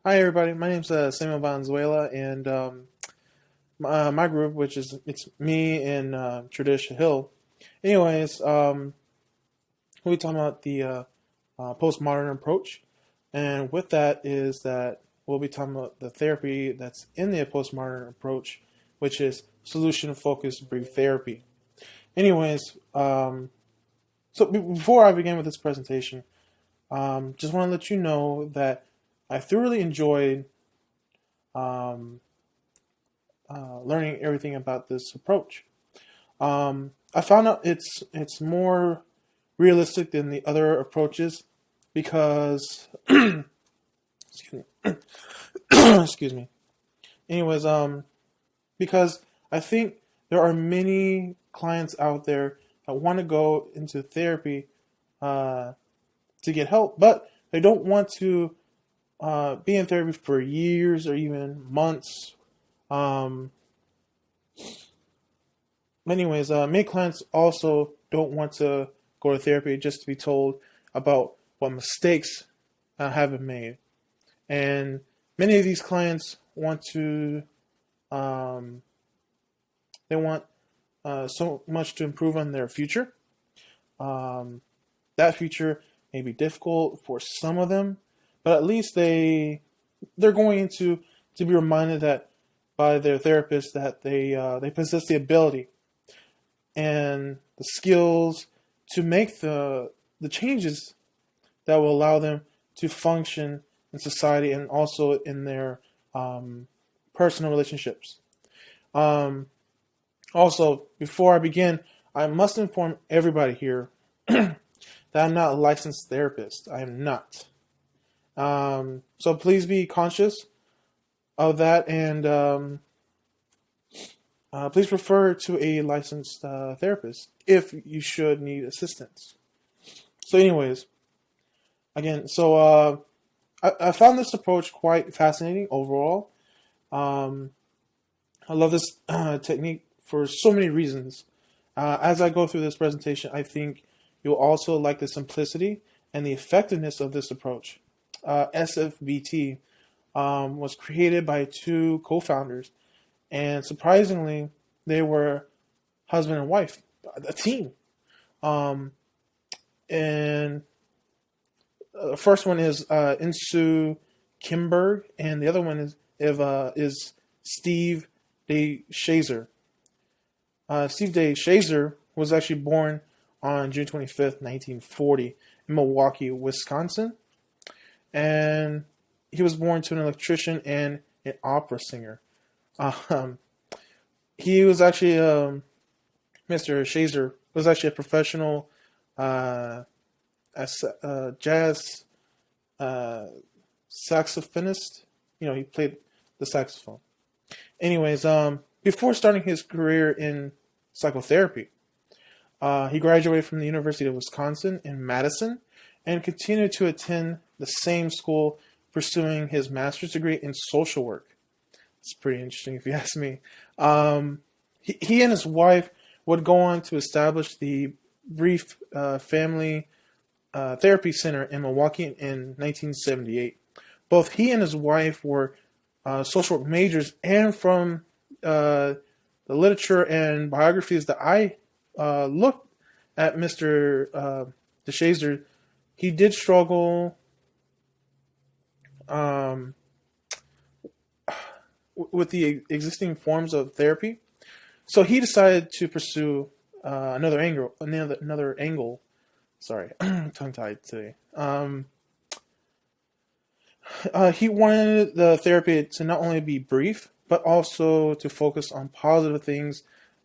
Hi everybody, my name's Samuel Valenzuela, and my group, which is it's me and Tradish Hill. Anyways, we'll be talking about the postmodern approach, and with that is that we'll be talking about the therapy that's in the postmodern approach, which is solution-focused brief therapy. Anyways, before I begin with this presentation, just want to let you know that I thoroughly enjoyed um, learning everything about this approach. I found out it's more realistic than the other approaches because excuse me. Excuse me. Anyways, because I think there are many clients out there that want to go into therapy to get help, but they don't want to be in therapy for years or even months. Um, Many clients also don't want to go to therapy just to be told about what mistakes have been made. And many of these clients want to, um, they want so much to improve on their future. Um, that future may be difficult for some of them, but at least they're going to be reminded that by their therapist that they possess the ability and the skills to make the changes that will allow them to function in society and also in their personal relationships. Um, Also, before I begin, I must inform everybody here that I'm not a licensed therapist. I am not. So please be conscious of that, and please refer to a licensed therapist if you should need assistance. So, anyways, again, I found this approach quite fascinating overall. Um, I love this technique for so many reasons. As I go through this presentation, I think you'll also like the simplicity and the effectiveness of this approach. SFBT was created by two co-founders, and surprisingly, they were husband and wife, a team. Um, and The first one is Insoo Kimberg, and the other one is Steve DeShazer. Steve DeShazer was actually born on June 25th, 1940, in Milwaukee, Wisconsin. And he was born to an electrician and an opera singer. Um, he was actually, Mr. Shazer was actually a professional uh, jazz uh, saxophonist. You know, he played the saxophone. Anyways, before starting his career in psychotherapy, he graduated from the University of Wisconsin in Madison and continued to attend the same school, pursuing his master's degree in social work. It's pretty interesting, if you ask me. He and his wife would go on to establish the Brief Family Therapy Center in Milwaukee in 1978. Both he and his wife were social work majors, and from the literature and biographies that I looked at Mr. DeShazer, he did struggle with the existing forms of therapy, so he decided to pursue another angle. Another angle. Sorry, tongue tied today. He wanted the therapy to not only be brief, but also to focus on positive things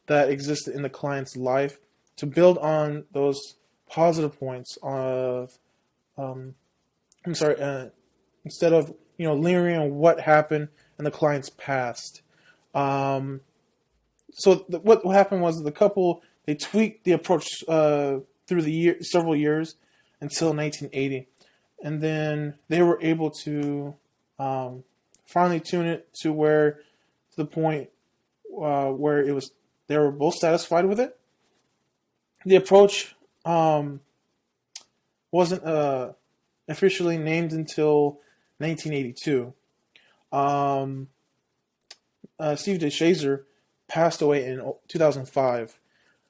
that exist in the client's life, to build on those positive points of, I'm sorry, instead of leering on what happened in the client's past. What happened was the couple, they tweaked the approach through several years until 1980. And then they were able to finally tune it to the point where they were both satisfied with it. The approach wasn't officially named until 1982, Um, Steve DeShazer passed away in 2005.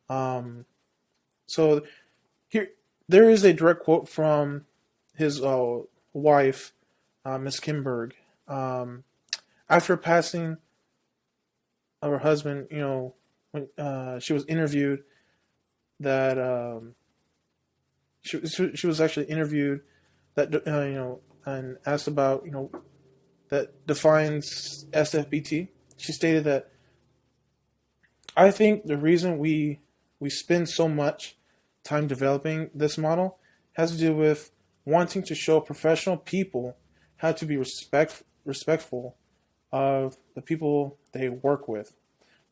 Um, so here, there is a direct quote from his wife, Miss Kimberg. Um, After passing of her husband, when she was interviewed, that she was actually interviewed that and asked about that defines SFBT. She stated that I think the reason we spend so much time developing this model has to do with wanting to show professional people how to be respectful of the people they work with.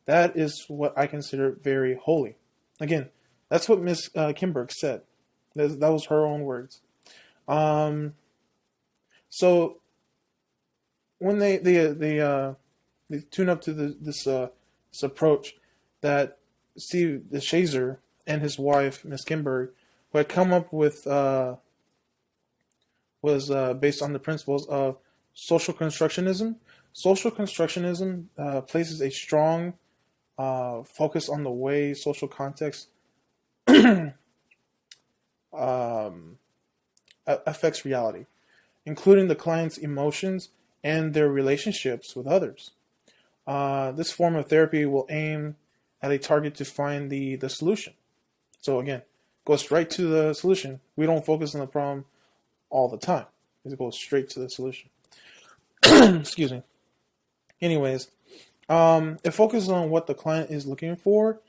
That is what I consider very holy. Again, that's what Miss Kimberg said. That was her own words. Um, so when they tune up to this approach that Steve the Shazer and his wife Miss Kimberg, who had come up with, was based on the principles of social constructionism. Social constructionism places a strong focus on the way social context um, affects reality, including the client's emotions and their relationships with others. This form of therapy will aim at a target to find the solution. So again, goes right to the solution. We don't focus on the problem all the time. It goes straight to the solution. Excuse me. Anyways, it focuses on what the client is looking for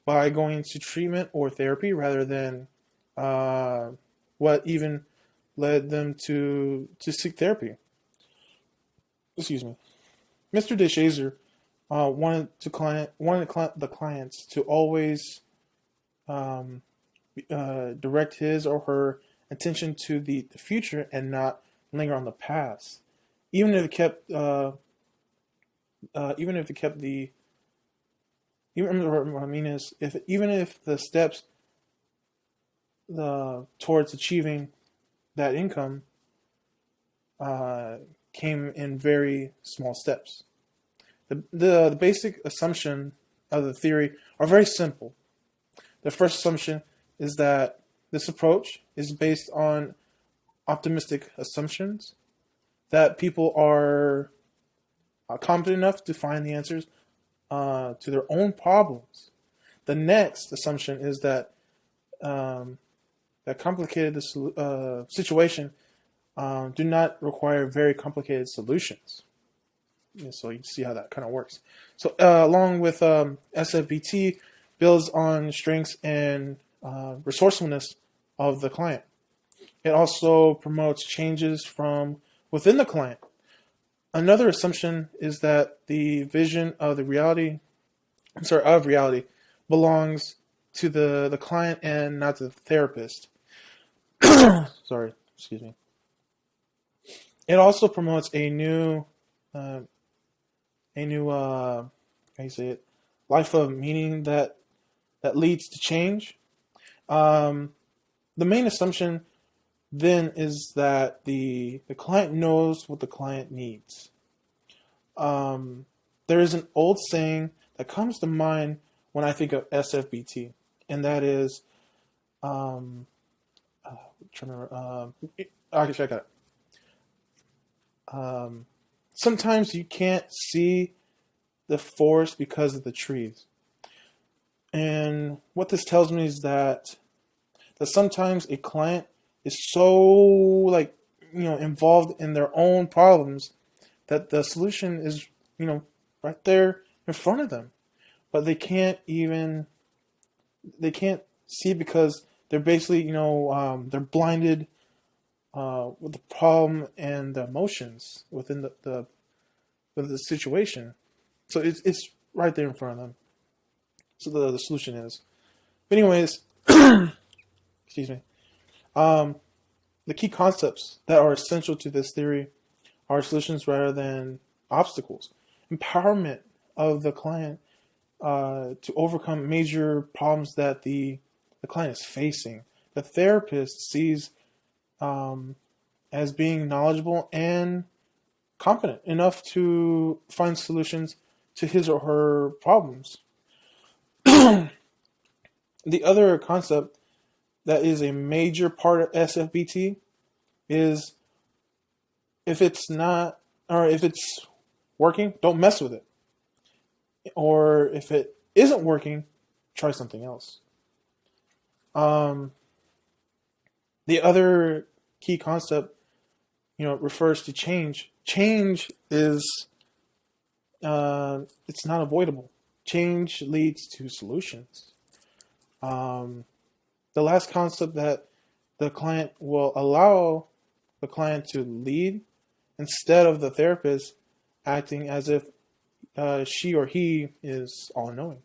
by going to treatment or therapy rather than what even led them to seek therapy. Excuse me. Mr. DeShazer wanted the clients to always direct his or her attention to the future and not linger on the past, even if it kept what I mean is even if the steps towards achieving that income came in very small steps. The basic assumption of the theory are very simple. The first assumption is that this approach is based on optimistic assumptions that people are competent enough to find the answers to their own problems. The next assumption is that that complicated situation do not require very complicated solutions. And so you see how that kind of works. So along with SFBT builds on strengths and resourcefulness of the client. It also promotes changes from within the client. Another assumption is that the vision of reality belongs to the client and not to the therapist. Sorry, excuse me. It also promotes a new how you say it, life of meaning that leads to change. The main assumption then is that the client knows what the client needs. There is an old saying that comes to mind when I think of SFBT, and that is, trying to remember, actually I got it. Sometimes you can't see the forest because of the trees. And what this tells me is that sometimes a client is so involved in their own problems that the solution is right there in front of them, but they can't see because they're basically they're blinded with the problem and the emotions within the situation. So it's right there in front of them. So the solution is. But anyways, excuse me. The key concepts that are essential to this theory are solutions rather than obstacles. Empowerment of the client to overcome major problems that the client is facing. The therapist sees as being knowledgeable and competent enough to find solutions to his or her problems. The other concept that is a major part of SFBT is if it's not, or if it's working, don't mess with it. Or if it isn't working, try something else. The other key concept, refers to change. Change is, it's not avoidable. Change leads to solutions. The last concept that the client will allow the client to lead instead of the therapist acting as if she or he is all-knowing.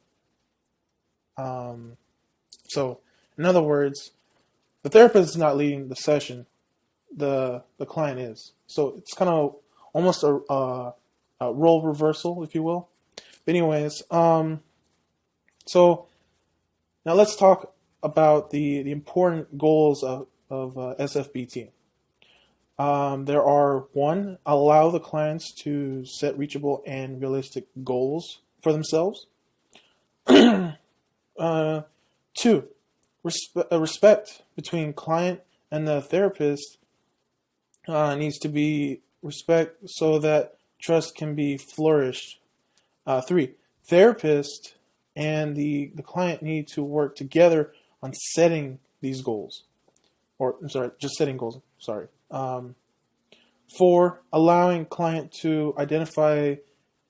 So, in other words, the therapist is not leading the session; the client is. So it's kind of almost a role reversal, if you will. But anyways, so now let's talk about the important goals of SFBT. There are, one, allow the clients to set reachable and realistic goals for themselves. Two, respect between client and the therapist needs to be respect so that trust can be flourished. Three, therapist and the client need to work together on setting these goals. Or, I'm sorry, just setting goals. Sorry. 4, allowing client to identify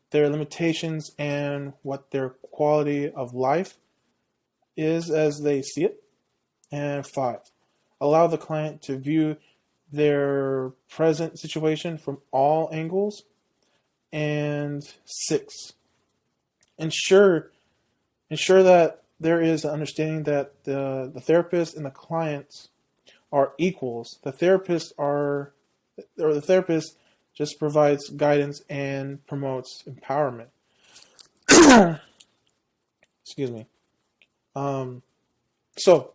their limitations and what their quality of life is as they see it. And 5, allow the client to view their present situation from all angles. And 6, ensure that there is an understanding that the therapist and the clients are equals. The therapist just provides guidance and promotes empowerment. Excuse me. So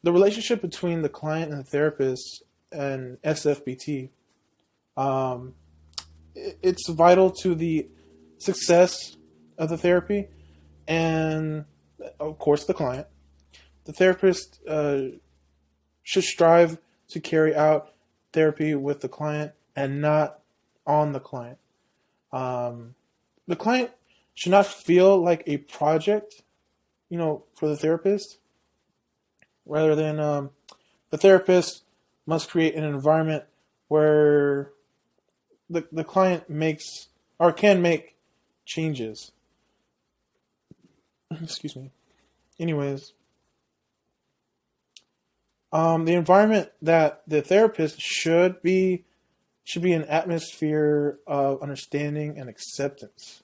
the relationship between the client and the therapist and SFBT, it's vital to the success of the therapy and, of course, the client. The therapist should strive to carry out therapy with the client and not on the client. The client should not feel like a project, for the therapist, rather than the therapist must create an environment where the client makes or can make changes. Excuse me. Anyways, the environment that the therapist should be an atmosphere of understanding and acceptance.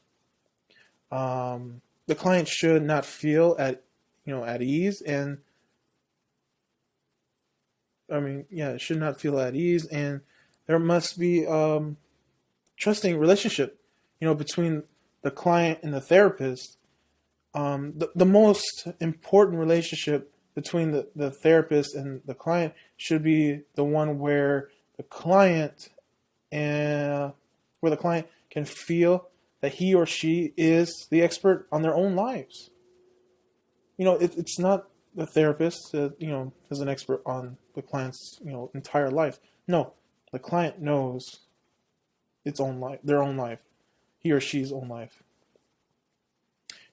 The client should not feel at ease, and it should not feel at ease, and there must be trusting relationship, between the client and the therapist. The most important relationship between the therapist and the client should be the one where the client can feel that he or she is the expert on their own lives. It's not the therapist that is an expert on the client's entire life. No, the client knows its own life, their own life, he or she's own life.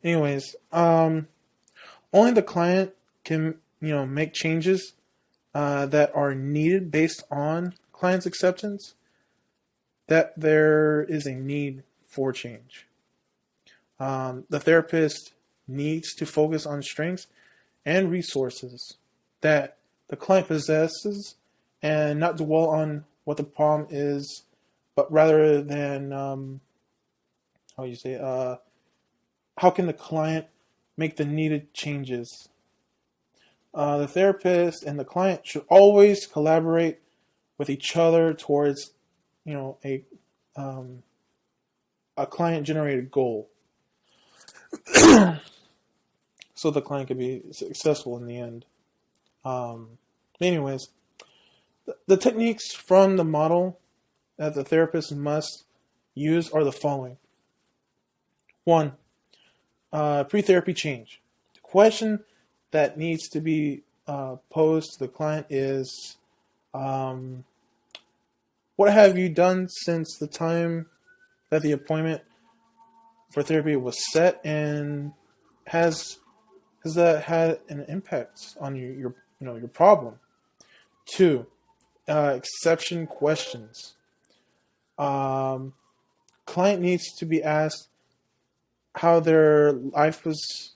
Anyways, only the client can make changes that are needed based on client's acceptance that there is a need for change. The therapist needs to focus on strengths and resources that the client possesses and not dwell on what the problem is, but rather than how can the client make the needed changes. The therapist and the client should always collaborate with each other towards a client-generated goal, so the client can be successful in the end. Anyways, the techniques from the model that the therapist must use are the following. 1. Pre-therapy change. The question that needs to be posed to the client is, what have you done since the time that the appointment for therapy was set, and has that had an impact on your problem? 2. Exception questions. Client needs to be asked how their life was,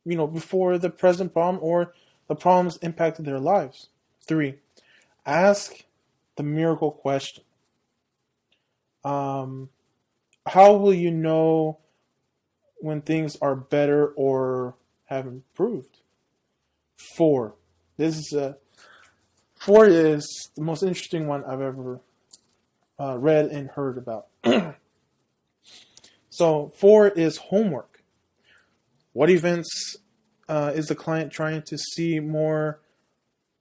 before the present problem, or the problems impacted their lives. 3. Ask the miracle question. How will you know when things are better or have improved? 4. 4 is the most interesting one I've ever read and heard about. So 4 is homework. What events is the client trying to see more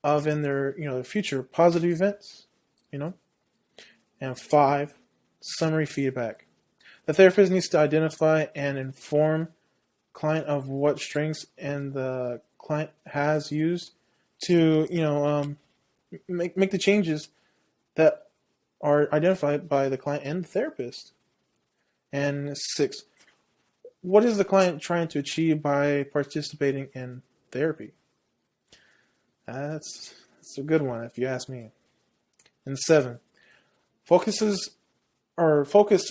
of in their future? Positive events, And 5, summary feedback. The therapist needs to identify and inform client of what strengths and the client has used to make the changes that are identified by the client and the therapist. And 6, what is the client trying to achieve by participating in therapy? That's a good one, if you ask me. And 7, focus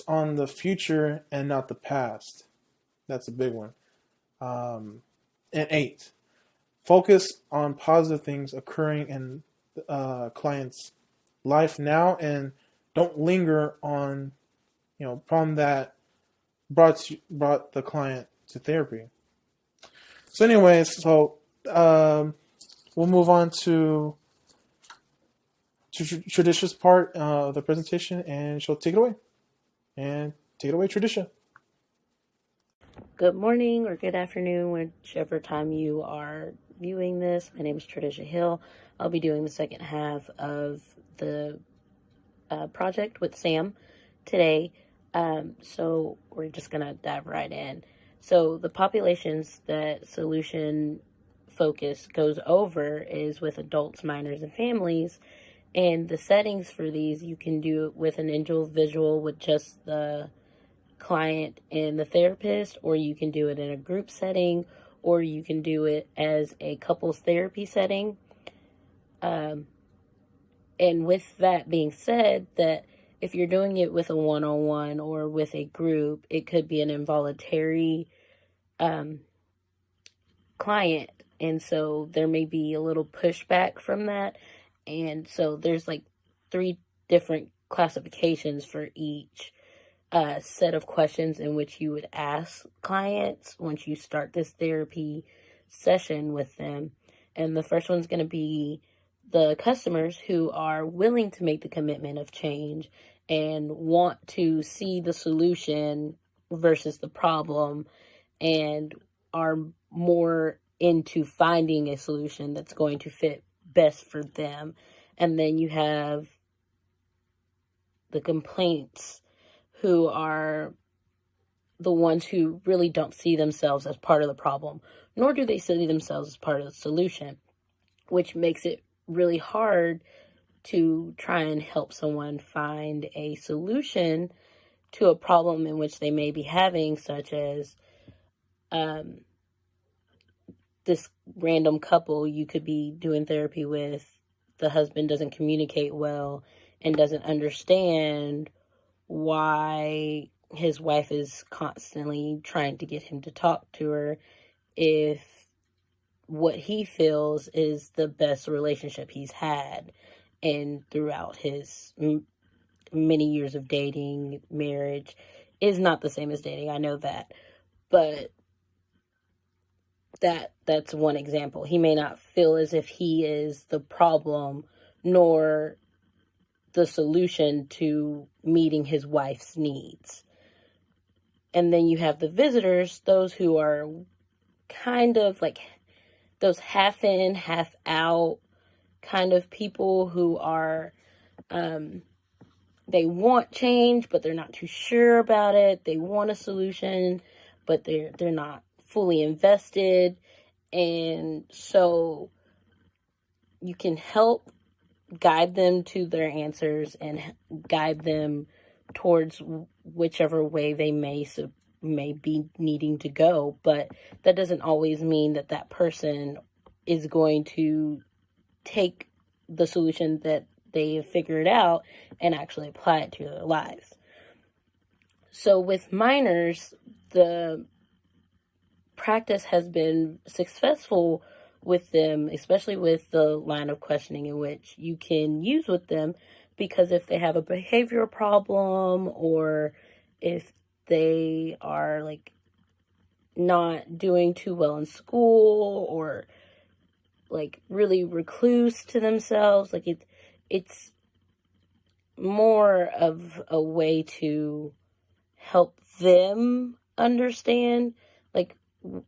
on the future and not the past. That's a big one. And 8, focus on positive things occurring in client's life now, and don't linger on problem that brought the client to therapy. So anyways, we'll move on to Tradicia's part of the presentation, and she'll take it away. And take it away, Tradicia. Good morning or good afternoon, whichever time you are viewing this. My name is Tradicia Hill. I'll be doing the second half of the project with Sam today. So we're just going to dive right in. So the populations that solution focus goes over is with adults, minors, and families. And the settings for these, you can do it with an individual with just the client and the therapist, or you can do it in a group setting, or you can do it as a couples therapy setting. And with that being said, that if you're doing it with a one-on-one or with a group, it could be an involuntary client. And so there may be a little pushback from that. And so there's like 3 different classifications for each set of questions in which you would ask clients once you start this therapy session with them. And the first one's going to be the customers who are willing to make the commitment of change and want to see the solution versus the problem, and are more into finding a solution that's going to fit best for them. And then you have the complaints, who are the ones who really don't see themselves as part of the problem, nor do they see themselves as part of the solution, which makes it really hard to try and help someone find a solution to a problem in which they may be having, such as this random couple you could be doing therapy with. The husband doesn't communicate well and doesn't understand why his wife is constantly trying to get him to talk to her, if what he feels is the best relationship he's had, and throughout his many years of dating, marriage is not the same as dating. I know that, but that's one example. He may not feel as if he is the problem, nor the solution to meeting his wife's needs. And then you have the visitors, those who are kind of like those half in, half out kind of people who are they want change, but they're not too sure about it. They want a solution, but they're not fully invested. And so you can help guide them to their answers and guide them towards whichever way they may be needing to go. But that doesn't always mean that that person is going to take the solution that they have figured out and actually apply it to their lives. So with minors, the practice has been successful with them, especially with the line of questioning in which you can use with them, because if they have a behavioral problem, or if they are like not doing too well in school, or like really recluse to themselves, like it's more of a way to help them understand like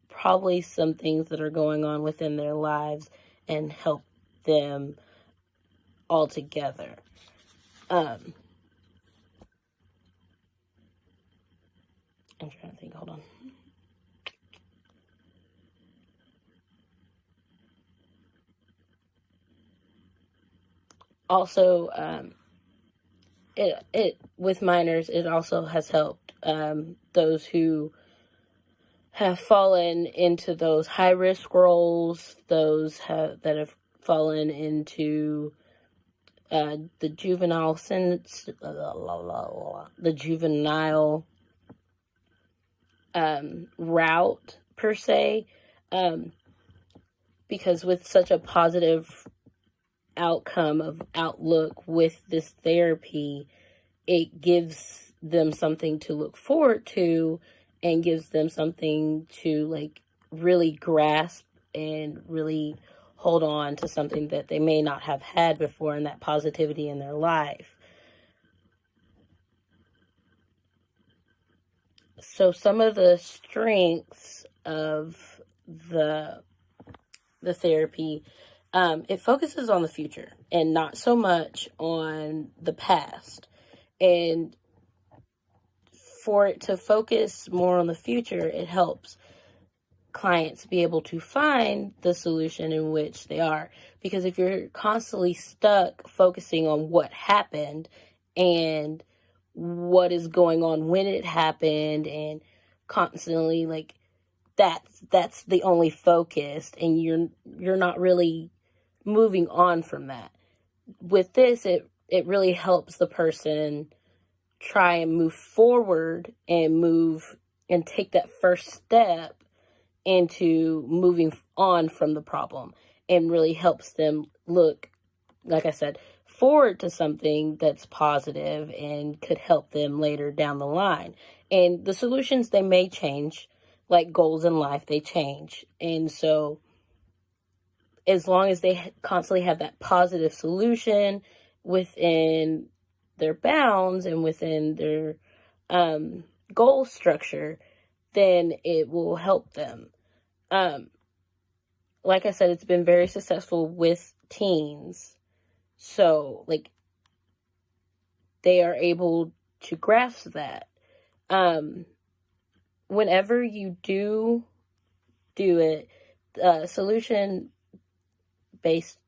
probably some things that are going on within their lives and help them all together. I'm trying to think, hold on. Also, it with minors, it also has helped those who have fallen into those high-risk roles, those that have fallen into the juvenile sentence, the juvenile route, per se, because with such a positive outlook with this therapy, it gives them something to look forward to and gives them something to like really grasp and really hold on to, something that they may not have had before, and that positivity in their life. So some of the strengths of the therapy, it focuses on the future and not so much on the past. And for it to focus more on the future, it helps clients be able to find the solution in which they are. Because if you're constantly stuck focusing on what happened and what is going on when it happened, and constantly like that's the only focus, and you're not really moving on from that. With this, it really helps the person try and move forward and take that first step into moving on from the problem, and really helps them look, like I said, forward to something that's positive and could help them later down the line. And the solutions, they may change, like goals in life, they change. And so as long as they constantly have that positive solution within their bounds and within their goal structure, then it will help them. Like I said, it's been very successful with teens. So, like, they are able to grasp that. Whenever you do it, solution based,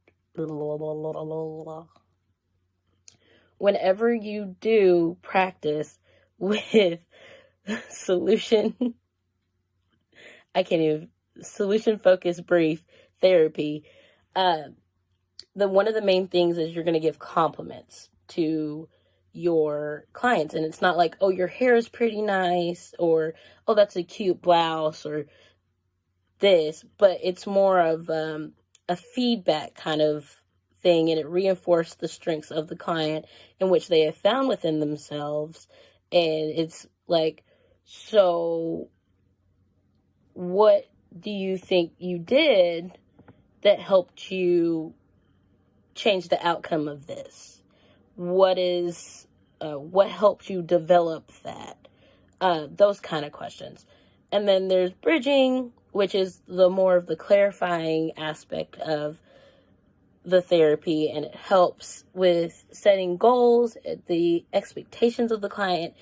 whenever you do practice with solution focused brief therapy, one of the main things is you're going to give compliments to your clients. And it's not like, oh, your hair is pretty nice, or, oh, that's a cute blouse, or this, but it's more of a feedback kind of thing, and it reinforced the strengths of the client in which they have found within themselves. And it's like, so what do you think you did that helped you change the outcome of this? What helped you develop that? Those kind of questions. And then there's bridging, which is the more of the clarifying aspect of the therapy, and it helps with setting goals, the expectations of the client.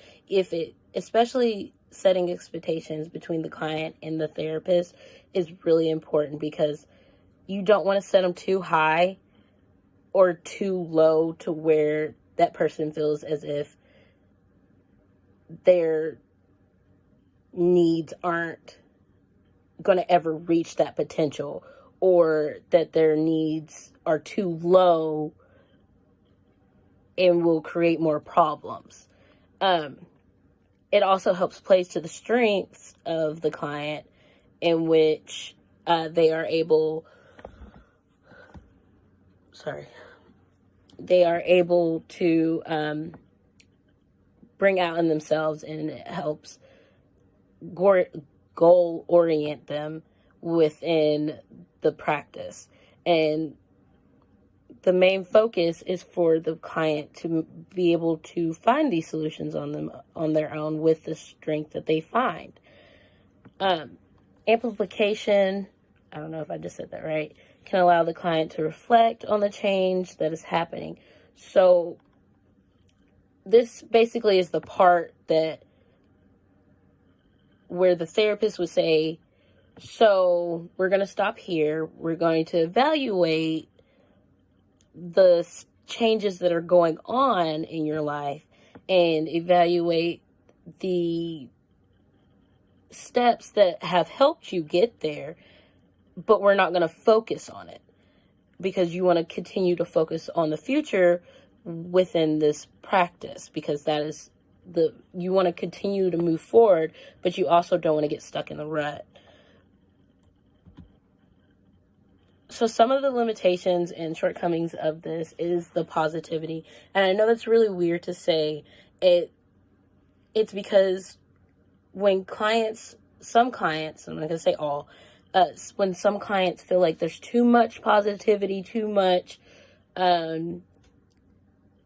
Especially setting expectations between the client and the therapist is really important, because you don't want to set them too high or too low to where that person feels as if their needs aren't going to ever reach that potential, or that their needs are too low and will create more problems. It also helps play to the strengths of the client, in which they are able to bring out in themselves, and it helps goal orient them within the practice. And the main focus is for the client to be able to find these solutions on their own with the strength that they find. Amplification, I don't know if I just said that right, can allow the client to reflect on the change that is happening. So this basically is the part where the therapist would say, so we're going to stop here. We're going to evaluate the changes that are going on in your life and evaluate the steps that have helped you get there, but we're not going to focus on it, because you want to continue to focus on the future within this practice, because that is you want to continue to move forward, but you also don't want to get stuck in the rut. So some of the limitations and shortcomings of this is the positivity. And I know that's really weird to say. It's because when some clients, I'm not going to say all, when some clients feel like there's too much positivity, too much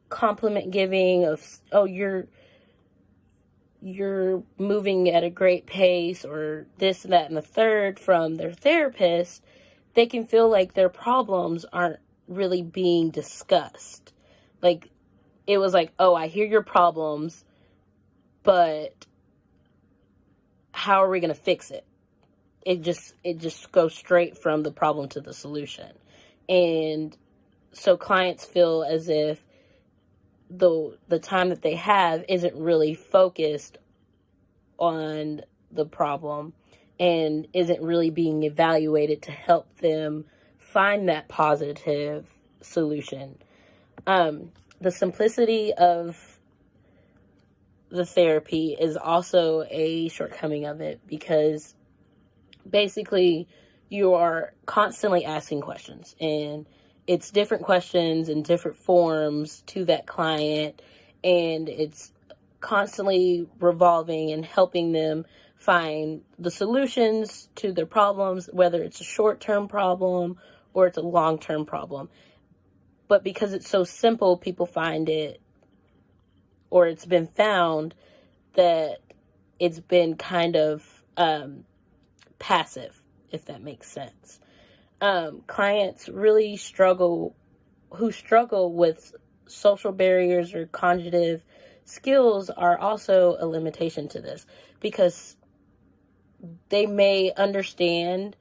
compliment giving of, oh, you're moving at a great pace, or this, that, and the third from their therapist, they can feel like their problems aren't really being discussed. Like, it was like, oh, I hear your problems, but how are we going to fix it? It just goes straight from the problem to the solution. And so clients feel as if the time that they have isn't really focused on the problem and isn't really being evaluated to help them find that positive solution. The simplicity of the therapy is also a shortcoming of it, because basically you are constantly asking questions, and it's different questions in different forms to that client, and it's constantly revolving and helping them find the solutions to their problems, whether it's a short-term problem or it's a long-term problem. But because it's so simple, people find it, or it's been found that it's been kind of passive, if that makes sense. Clients really struggle with social barriers or cognitive skills are also a limitation to this, because they may understand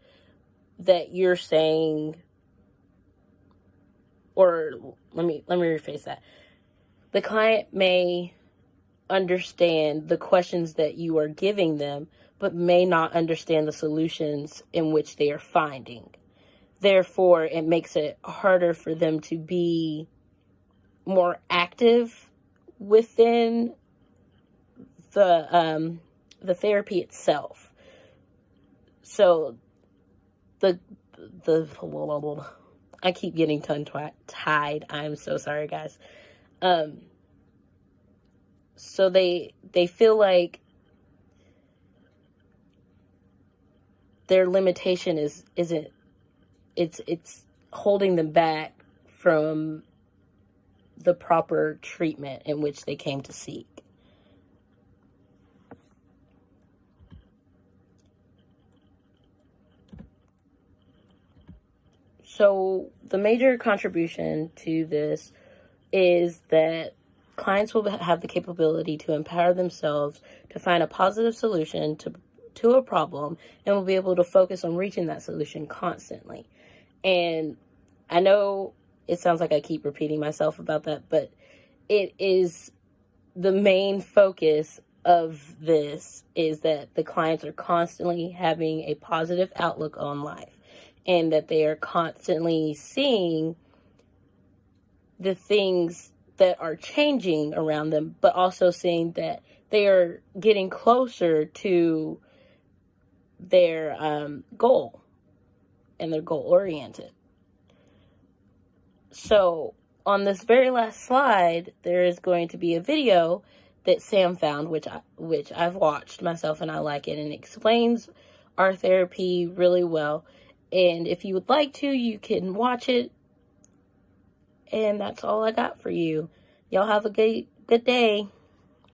that you're saying, or let me rephrase that. The client may understand the questions that you are giving them, but may not understand the solutions in which they are finding. Therefore, it makes it harder for them to be more active within the therapy itself. So I keep getting tongue-tied. I'm so sorry, guys. So they feel like their limitation isn't it's holding them back from the proper treatment in which they came to seek. So the major contribution to this is that clients will have the capability to empower themselves to find a positive solution to a problem, and will be able to focus on reaching that solution constantly. And I know it sounds like I keep repeating myself about that, but it is the main focus of this, is that the clients are constantly having a positive outlook on life, and that they are constantly seeing the things that are changing around them, but also seeing that they are getting closer to their goal, and they're goal oriented. So on this very last slide, there is going to be a video that Sam found, which I've watched myself, and I like it, and it explains our therapy really well. And if you would like to, you can watch it. And that's all I got for you. Y'all have a good day.